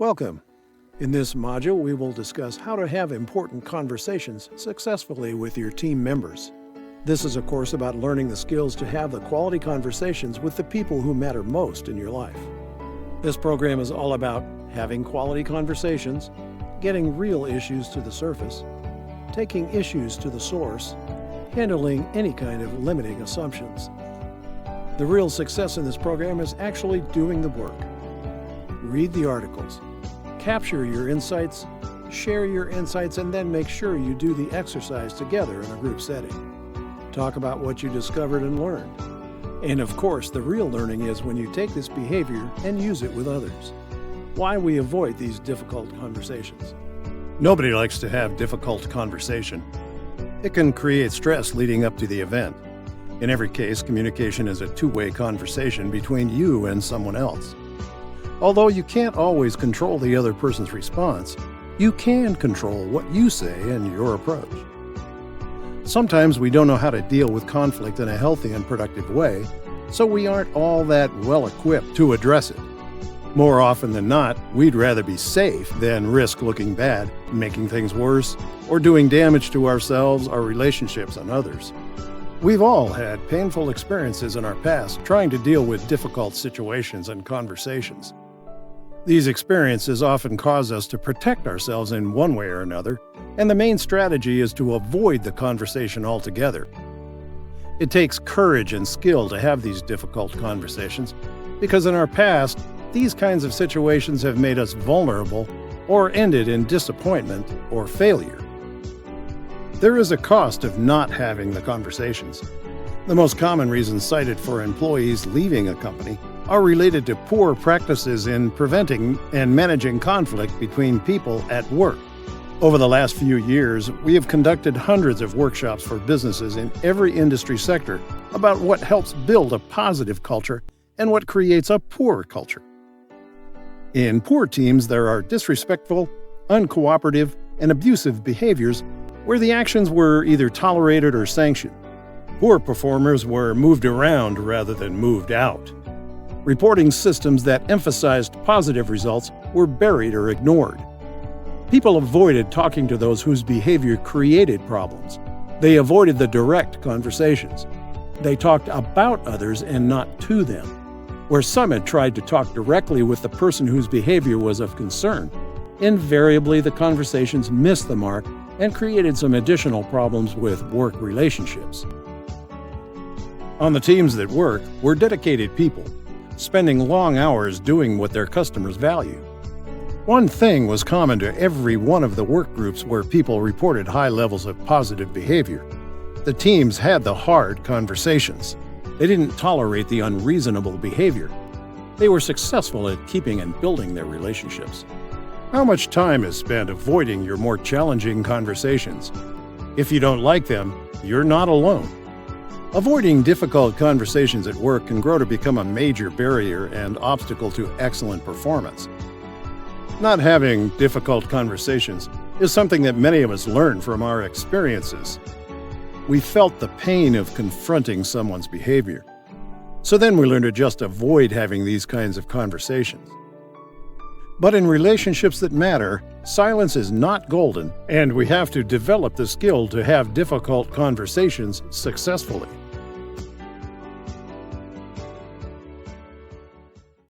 Welcome. In this module, we will discuss how to have important conversations successfully with your team members. This is a course about learning the skills to have the quality conversations with the people who matter most in your life. This program is all about having quality conversations, getting real issues to the surface, taking issues to the source, handling any kind of limiting assumptions. The real success in this program is actually doing the work. Read the articles, capture your insights, share your insights, and then make sure you do the exercise together in a group setting. Talk about what you discovered and learned. And of course, the real learning is when you take this behavior and use it with others. Why we avoid these difficult conversations. Nobody likes to have difficult conversation. It can create stress leading up to the event. In every case, communication is a two-way conversation between you and someone else. Although you can't always control the other person's response, you can control what you say and your approach. Sometimes we don't know how to deal with conflict in a healthy and productive way, so we aren't all that well equipped to address it. More often than not, we'd rather be safe than risk looking bad, making things worse, or doing damage to ourselves, our relationships, and others. We've all had painful experiences in our past trying to deal with difficult situations and conversations. These experiences often cause us to protect ourselves in one way or another, and the main strategy is to avoid the conversation altogether. It takes courage and skill to have these difficult conversations, because in our past, these kinds of situations have made us vulnerable or ended in disappointment or failure. There is a cost of not having the conversations. The most common reasons cited for employees leaving a company are related to poor practices in preventing and managing conflict between people at work. Over the last few years, we have conducted hundreds of workshops for businesses in every industry sector about what helps build a positive culture and what creates a poor culture. In poor teams, there are disrespectful, uncooperative, and abusive behaviors where the actions were either tolerated or sanctioned. Poor performers were moved around rather than moved out. Reporting systems that emphasized positive results were buried or ignored. People avoided talking to those whose behavior created problems. They avoided the direct conversations. They talked about others and not to them. Where some had tried to talk directly with the person whose behavior was of concern, invariably the conversations missed the mark and created some additional problems with work relationships. On the teams that work were dedicated people, spending long hours doing what their customers value. One thing was common to every one of the work groups where people reported high levels of positive behavior. The teams had the hard conversations. They didn't tolerate the unreasonable behavior. They were successful at keeping and building their relationships. How much time is spent avoiding your more challenging conversations? If you don't like them, you're not alone. Avoiding difficult conversations at work can grow to become a major barrier and obstacle to excellent performance. Not having difficult conversations is something that many of us learn from our experiences. We felt the pain of confronting someone's behavior. So then we learn to just avoid having these kinds of conversations. But in relationships that matter, silence is not golden, and we have to develop the skill to have difficult conversations successfully.